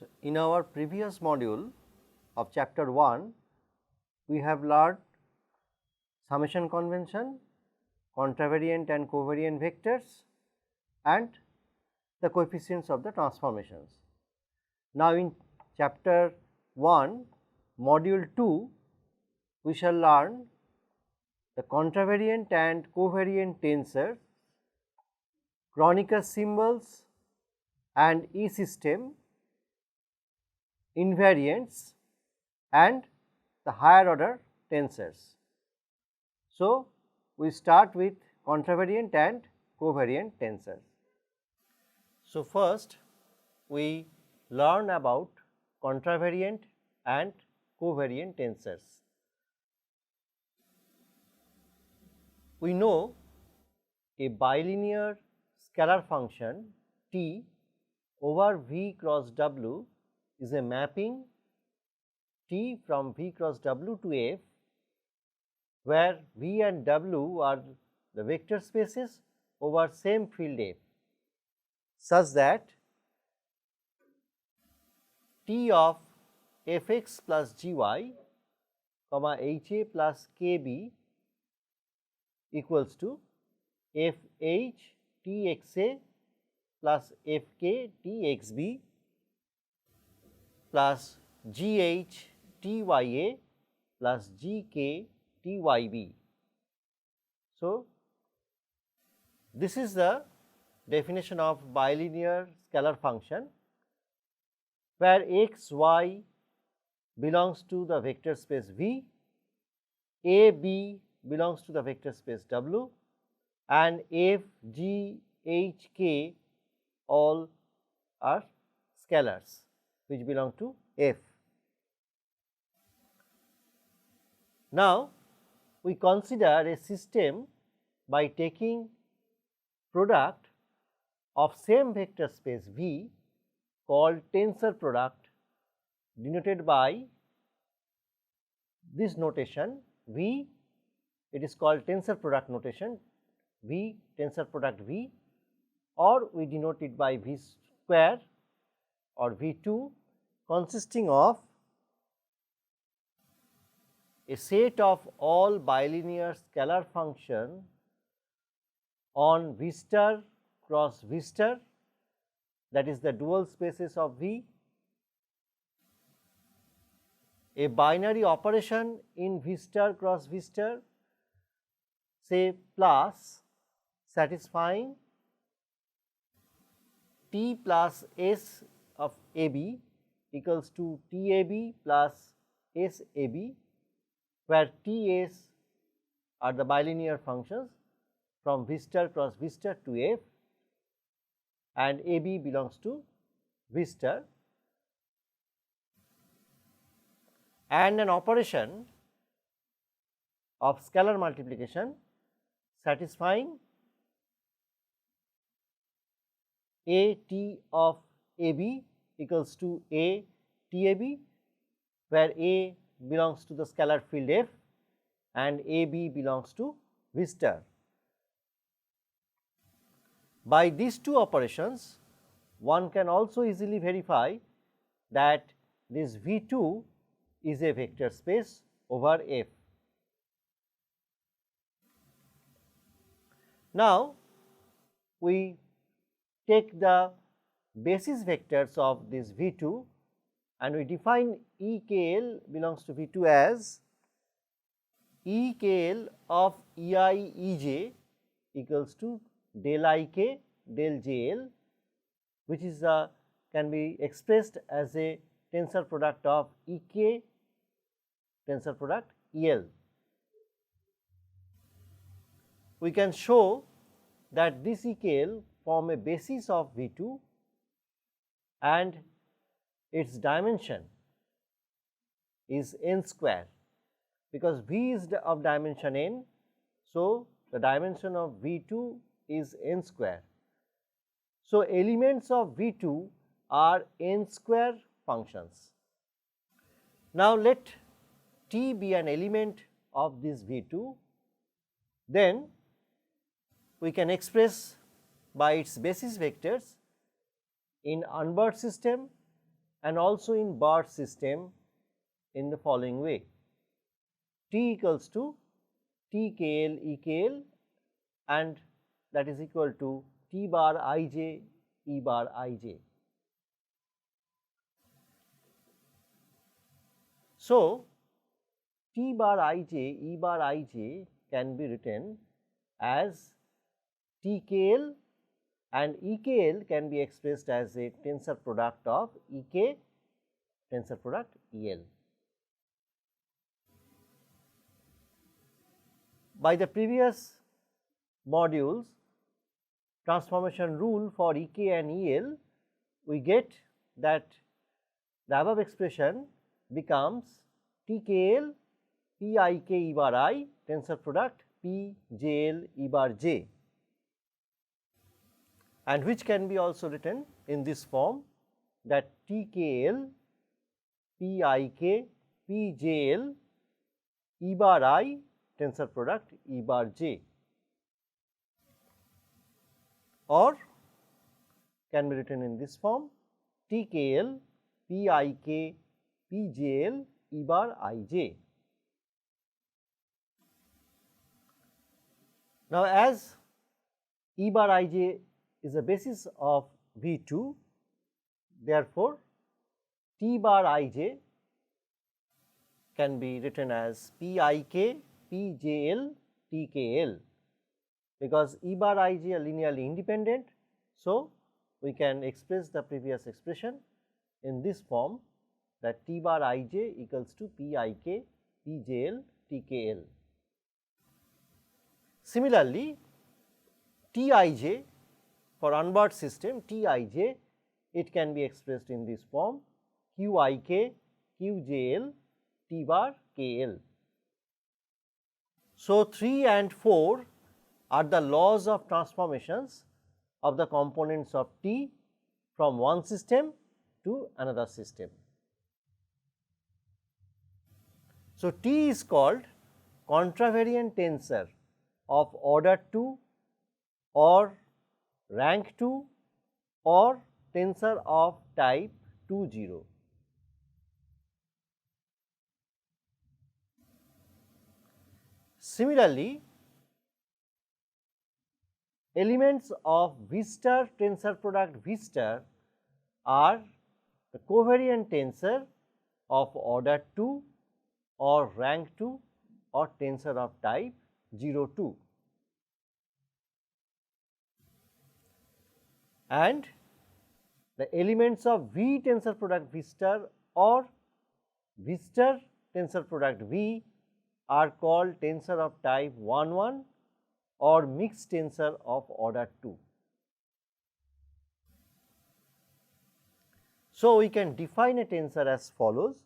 So, in our previous module of chapter 1, we have learned summation convention, contravariant and covariant vectors and the coefficients of the transformations. Now, in chapter 1, module 2, we shall learn the contravariant and covariant tensors, Kronecker symbols and E system, invariants and the higher order tensors. So, we start with contravariant and covariant tensors. So, first we learn about contravariant and covariant tensors. We know a bilinear scalar function T over V cross W is a mapping T from V cross W to F, where V and W are the vector spaces over same field F, such that T of Fx plus Gy, Ha plus Kb equals to Fh Txa plus Fk Txb plus Gh Tya plus Gk Tyb. So, this is the definition of bilinear scalar function, where x, y belongs to the vector space V, A, B belongs to the vector space W, and F, G, H, K all are scalars which belong to F. Now, we consider a system by taking product of same vector space V called tensor product, denoted by this notation V. It is called tensor product notation V, tensor product V, or we denote it by V square or V2, consisting of a set of all bilinear scalar function on V star cross V star, that is the dual spaces of V, a binary operation in V star cross V star, say plus, satisfying T plus S of AB equals to TAB plus SAB, where Ts are the bilinear functions from V star cross V star to F, and AB belongs to V star, and an operation of scalar multiplication satisfying A T of AB equals to A TAB, where A belongs to the scalar field F and AB belongs to V star. By these two operations, one can also easily verify that this V2 is a vector space over F. Now, we take the basis vectors of this V2 and we define EKL belongs to V2 as EKL of EI EJ equals to del IK del JL, which is can be expressed as a tensor product of EK tensor product EL. We can show that this EKL form a basis of V2 and its dimension is n square, because V is of dimension n. So, the dimension of V2 is n square. So, elements of V2 are n square functions. Now, let T be an element of this V2, then we can express by its basis vectors in unbart system and also in bar system in the following way: T equals to TKL EKL, and that is equal to T bar Ij E bar Ij. So, T bar Ij E bar Ij can be written as TKL, and EKL can be expressed as a tensor product of EK tensor product EL. By the previous modules transformation rule for EK and EL, we get that the above expression becomes TKL PIK E bar I tensor product PJL E bar J, and which can be also written in this form, that TKL PIK PJL E bar I tensor product E bar J, or can be written in this form TKL PIK PJL E bar Ij. Now, as E bar Ij is a basis of V2, therefore, T bar Ij can be written as PIK PJL TKL, because E bar Ij are linearly independent. So, we can express the previous expression in this form, that T bar Ij equals to PIK PJL TKL. Similarly, Tij for unbarred system, Tij, it can be expressed in this form Qik Qjl T bar KL. So, 3 and 4 are the laws of transformations of the components of T from one system to another system. So, T is called contravariant tensor of order 2 or rank 2 or tensor of type 2, 0. Similarly, elements of V star tensor product V star are the covariant tensor of order 2 or rank 2 or tensor of type 0, 2. And the elements of V tensor product V star or V star tensor product V are called tensor of type 1, 1 or mixed tensor of order 2. So, we can define a tensor as follows: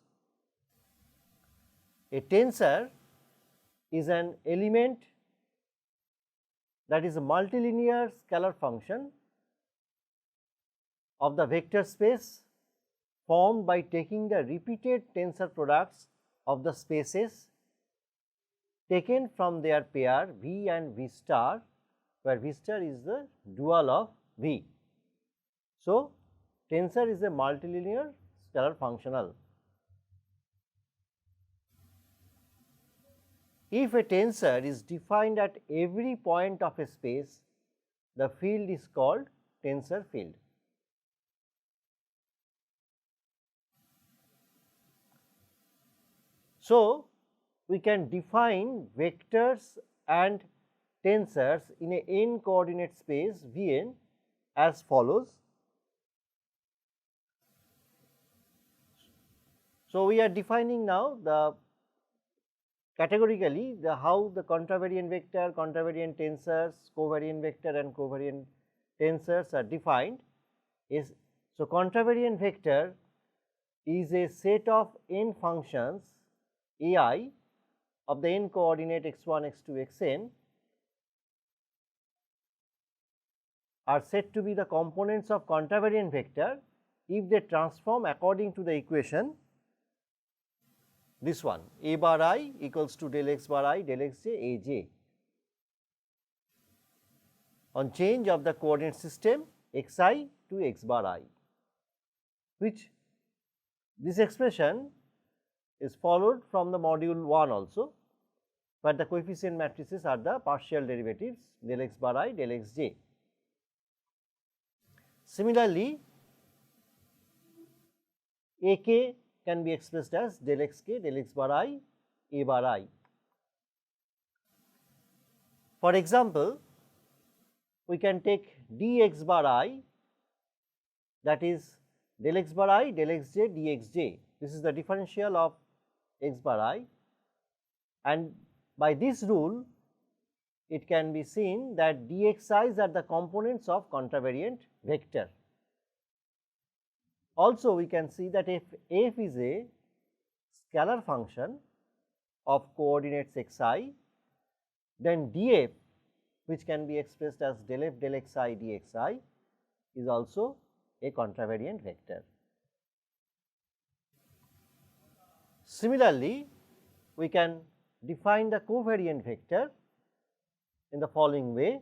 a tensor is an element that is a multilinear scalar function of the vector space formed by taking the repeated tensor products of the spaces taken from their pair V and V star, where V star is the dual of V. So, tensor is a multilinear scalar functional. If a tensor is defined at every point of a space, the field is called tensor field. So, we can define vectors and tensors in a n coordinate space Vn as follows. So, we are defining now the categorically how the contravariant vector, contravariant tensors, covariant vector and covariant tensors are defined is. So, contravariant vector is a set of n functions ai of the n coordinate x1, x2, xn are said to be the components of contravariant vector if they transform according to the equation this one, a bar I equals to del x bar I del x j a j on change of the coordinate system x I to x bar I, which This expression is followed from the module 1 also, where the coefficient matrices are the partial derivatives del x bar I, del x j. Similarly, A k can be expressed as del x k, del x bar I, A bar I. For example, we can take dx bar I, that is del x bar I, del x j, dx j. This is the differential of x bar I, and by this rule it can be seen that dxi's are the components of contravariant vector. Also, we can see that if f is a scalar function of coordinates xi, then df, which can be expressed as del f del xi dxi, is also a contravariant vector. Similarly, we can define the covariant vector in the following way.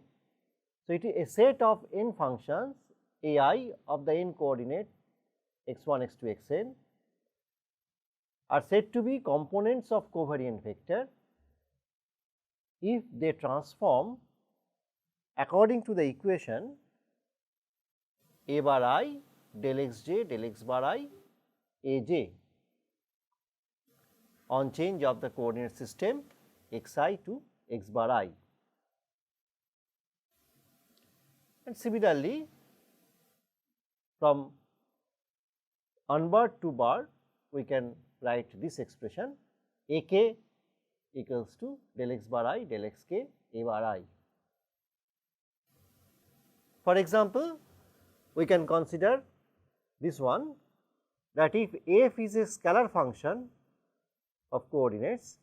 So, it is a set of n functions a I of the n coordinate x1, x2, xn are said to be components of covariant vector if they transform according to the equation a bar I del x j del x bar I a j on change of the coordinate system xi to x bar I. And similarly, from unbarred to barred, we can write this expression a k equals to del x bar I del x k a bar I. For example, we can consider this one, that if f is a scalar function of coordinates,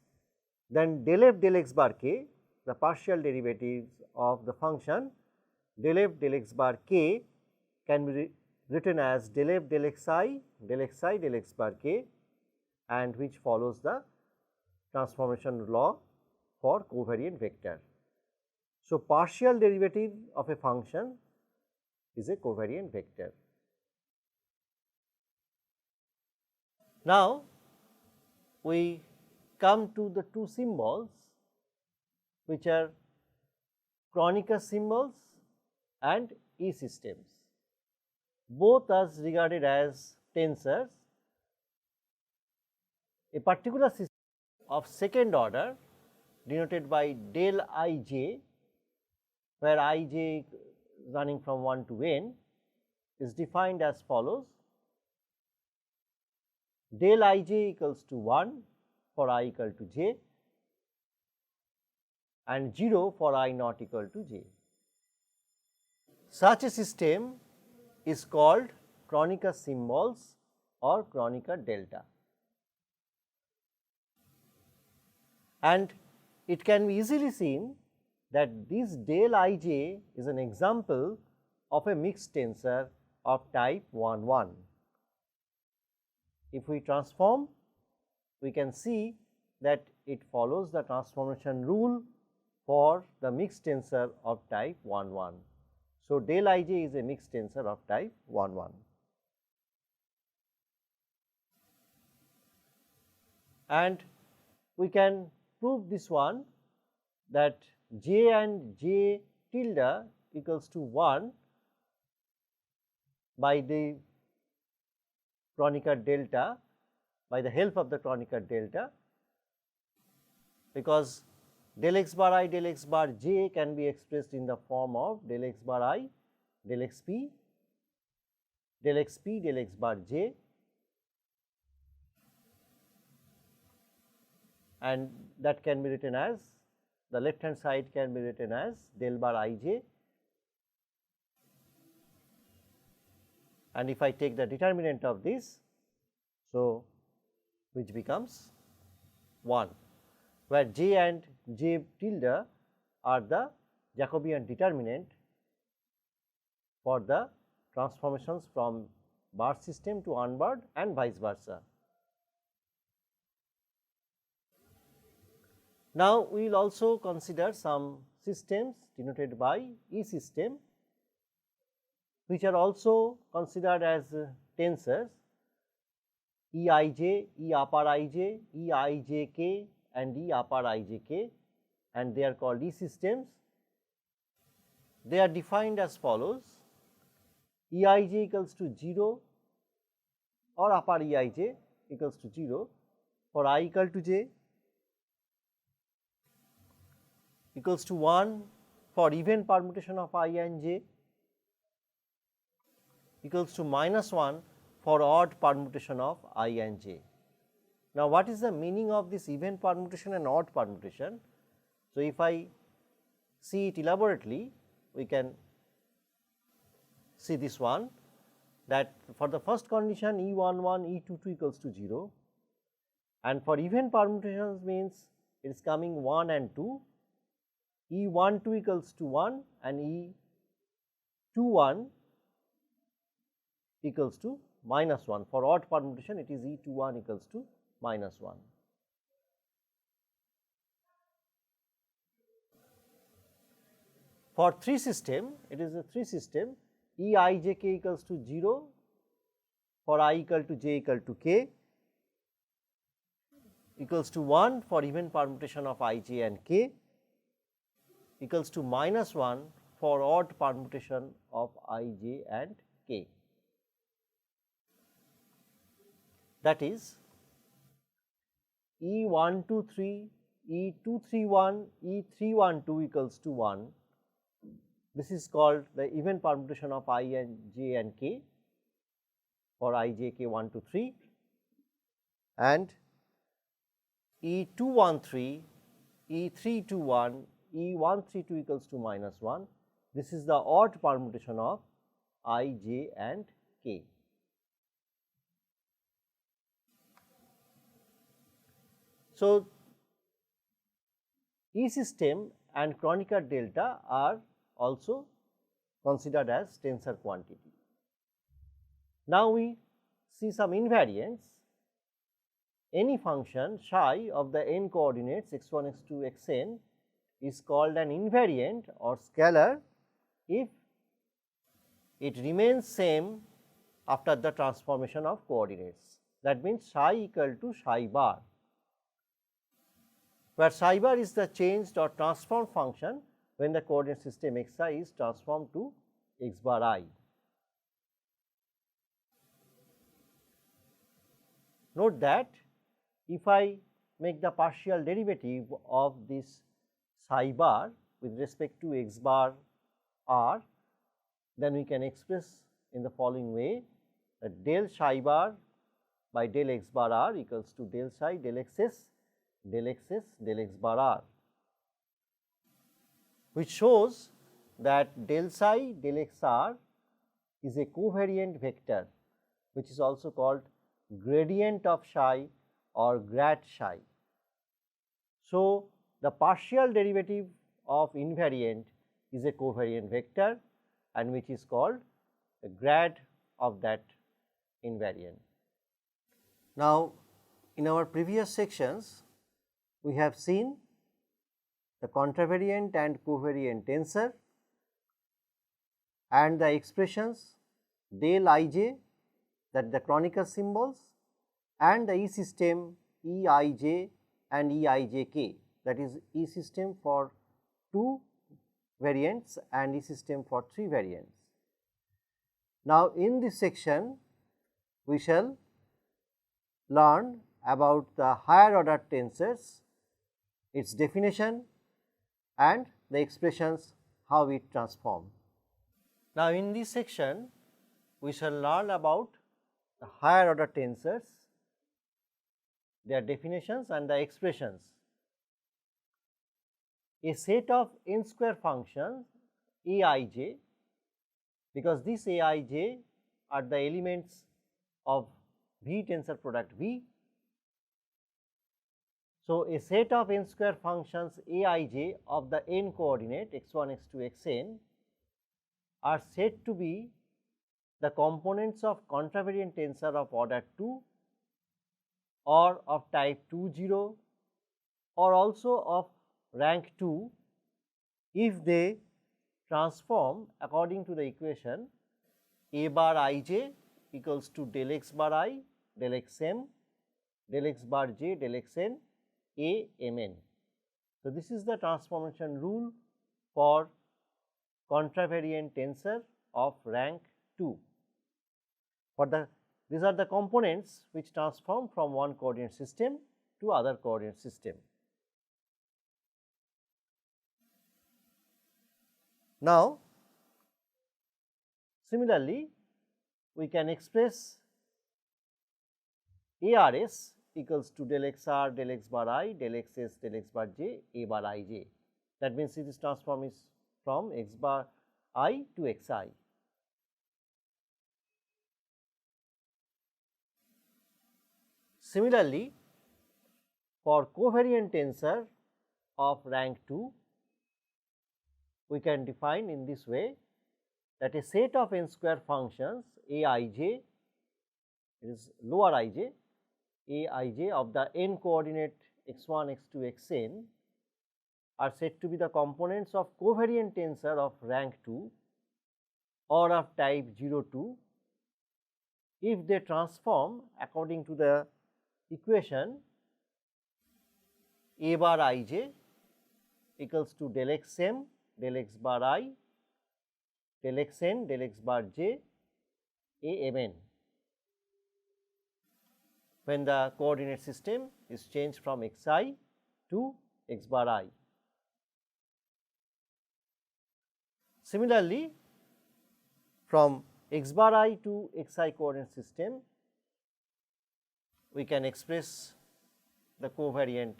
then del f del x bar k, the partial derivatives of the function del f del x bar k can be written as del f del xi del x bar k, and which follows the transformation law for covariant vector. So, partial derivative of a function is a covariant vector. Now, we come to the two symbols which are Kronecker symbols and E systems. Both are regarded as tensors. A particular system of second order denoted by del I j, where I j running from 1 to n is defined as follows: del I j equals to 1 for I equal to j and 0 for I not equal to j. Such a system is called Kronecker symbols or Kronecker delta, and it can be easily seen that this del I j is an example of a mixed tensor of type 1 1. If we transform, we can see that it follows the transformation rule for the mixed tensor of type 1 1. So, del I j is a mixed tensor of type 1 1. And we can prove this one, that j and j tilde equals to 1 by the Kronecker delta, by the help of the Kronecker delta, because del x bar I del x bar j can be expressed in the form of del x bar I del x p del x p del x bar j, and that can be written as, the left hand side can be written as del bar I j, and if I take the determinant of this, so which becomes 1, where j and j tilde are the Jacobian determinant for the transformations from barred system to unbarred and vice versa. Now, we will also consider some systems denoted by E system, which are also considered as tensors. Eij, E upper ij, Eijk and E upper ijk, and they are called E systems. They are defined as follows: Eij equals to 0 or upper Eij equals to 0 for I equal to j, equals to 1 for even permutation of I and j, equals to -1 for odd permutation of I and j. Now, what is the meaning of this even permutation and odd permutation? So, if I see it elaborately, we can see this one, that for the first condition E11, E22 equals to 0, and for even permutations means it is coming 1 and 2, E12 equals to 1 and E21 equals to -1. For odd permutation it is E21 equals to -1. For 3 system, it is a 3 system, Eijk equals to 0 for I equal to j equal to k, equals to 1 for even permutation of ij and k, equals to -1 for odd permutation of ij and k. That is E123, E231, E312 equals to 1. This is called the even permutation of I and j and k for I j k 1 to 3, and E213, E321, E132 equals to -1. This is the odd permutation of I, j and k. So, E system and Kronecker delta are also considered as tensor quantity. Now, we see some invariants. Any function psi of the n coordinates x1, x2, xn is called an invariant or scalar if it remains same after the transformation of coordinates. That means psi equal to psi bar, where psi bar is the changed or transformed function when the coordinate system xi is transformed to x bar I. Note that if I make the partial derivative of this psi bar with respect to x bar r, then we can express in the following way, that del psi bar by del x bar r equals to del psi del xs del xs del x bar r, which shows that del psi del x r is a covariant vector, which is also called gradient of psi or grad psi. So, the partial derivative of invariant is a covariant vector and which is called the grad of that invariant. Now, in our previous sections, we have seen the contravariant and covariant tensor and the expressions del ij, that the Kronecker symbols, and the E system Eij and Eijk, that is E system for 2 variants and E system for 3 variants. Now, in this section we shall learn about the higher order tensors, its definition and the expressions how it transform. Now, in this section we shall learn about the higher order tensors, their definitions and the expressions. A set of n square functions Aij, because these Aij are the elements of V tensor product V. So, a set of n square functions Aij of the n coordinate x1, x2, xn are said to be the components of contravariant tensor of order 2 or of type 2 0 or also of rank 2 if they transform according to the equation A bar ij equals to del x bar I del x m del x bar j del x n a m n. So, this is the transformation rule for contravariant tensor of rank 2. These are the components which transform from one coordinate system to other coordinate system. Now, similarly, we can express ARS equals to del x r del x bar I del x s del x bar j a bar I j. That means, this transform is from x bar I to x I. Similarly, for covariant tensor of rank 2, we can define in this way that a set of n square functions a I j is lower I j, a I j of the n coordinate x 1, x 2, x n are said to be the components of covariant tensor of rank 2 or of type 02 if they transform according to the equation a bar I j equals to del x m del x bar I del x n del x bar j a m n, when the coordinate system is changed from x I to x bar I. Similarly, from x bar I to x I coordinate system, we can express the covariant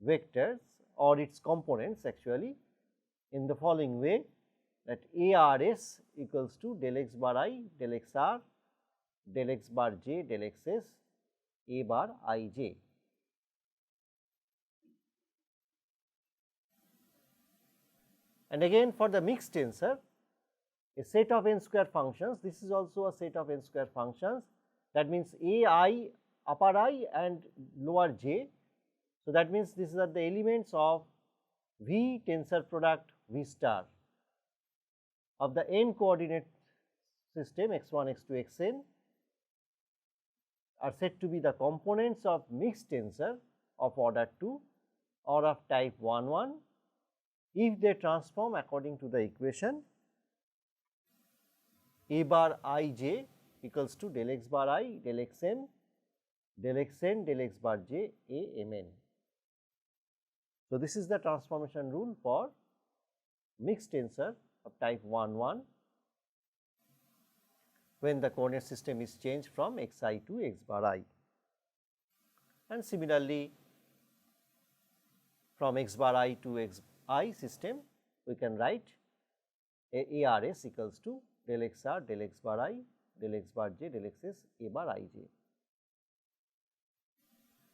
vectors or its components actually in the following way, that ARS equals to del x bar I del x r del x bar j del x s a bar I j. And again, for the mixed tensor, a set of n square functions, this is also a set of n square functions, that means a I upper I and lower j. So, that means these are the elements of V tensor product V star of the n coordinate system x 1, x 2, x n are said to be the components of mixed tensor of order 2 or of type 1 1 if they transform according to the equation a bar I j equals to del x bar I del x m del x n del x bar j a m n. So, this is the transformation rule for mixed tensor of type 1 1 when the coordinate system is changed from x I to x bar I. And similarly, from x bar I to x I system, we can write ARS equals to del x r del x bar I del x bar j del x s a bar I j.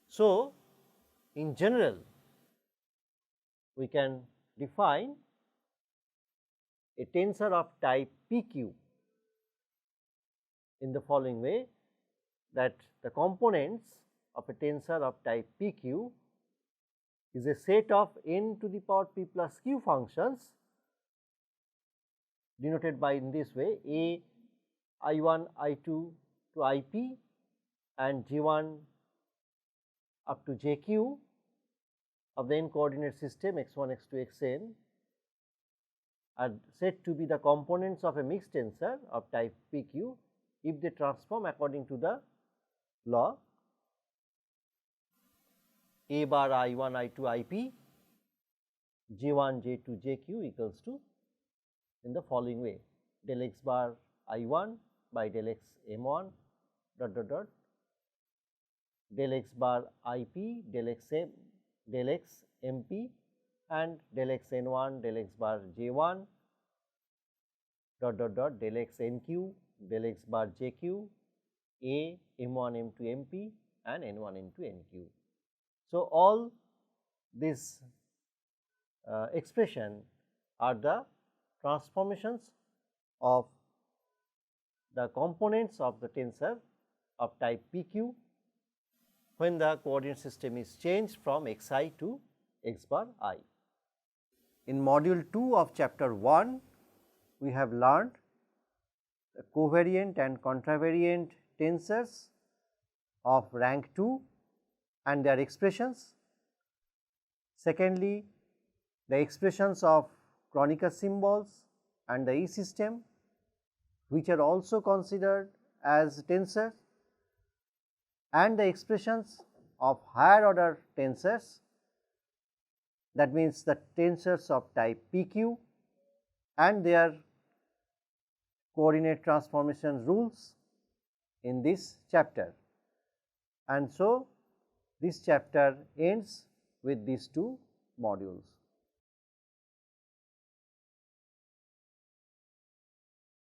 So, in general, we can define a tensor of type PQ in the following way, that the components of a tensor of type PQ is a set of n to the power p plus q functions denoted by in this way a I1, I2 to IP and J1 up to JQ of the n coordinate system x1, x2, xn are said to be the components of a mixed tensor of type PQ if they transform according to the law a bar I1, I2, IP J1, J2, JQ equals to in the following way del x bar I1 by del x M1 dot dot dot del x bar IP del x M del x MP and del x N1 del x bar J1 dot dot dot del x NQ del x bar JQ A M1 M2 MP and N1 N2 NQ. So, all these expression are the transformations of the components of the tensor of type PQ when the coordinate system is changed from xi to x bar I. In module 2 of chapter 1, we have learned the covariant and contravariant tensors of rank 2 and their expressions. Secondly, the expressions of Kronecker symbols and the E system, which are also considered as tensors, and the expressions of higher order tensors, that means the tensors of type PQ and their coordinate transformation rules in this chapter. And so, this chapter ends with these two modules.